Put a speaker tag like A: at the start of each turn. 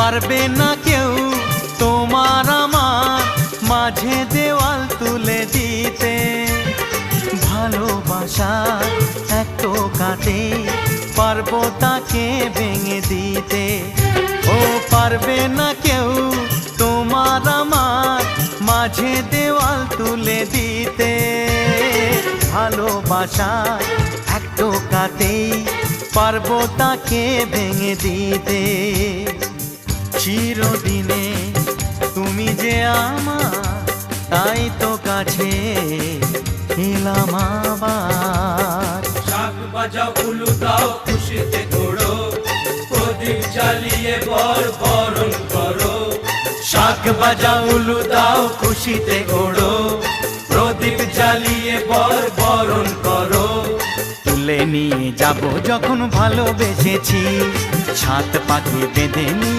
A: পারবে না কেউ তোমার আমার মাঝে দেওয়াল তুলে দিতে। ভালোবাসার এক টোকাতে পারবো তাকে ভেঙে দিতে। ও পারবে না কেউ তোমার আমার মাঝে দেওয়াল তুলে দিতে। ভালোবাসার এক টোকাতেই পারবো তাকে ভেঙে দিতে। চিরদিনে তুমি যে আমার, তাই তো কাছে এলাম আবার।
B: শাক বাজাও উলু দাও খুশিতে ঘোড়ো, প্রদীপ জ্বালিয়ে বর বরণ করো।
A: শাক বাজাও উলু দাও খুশিতে ওড়ো, প্রদীপ জ্বালিয়ে বর বরণ করো। তুলে নিয়ে যাব যখন ভালোবেসেছি, ছাত পাখি বেঁধে নিয়ে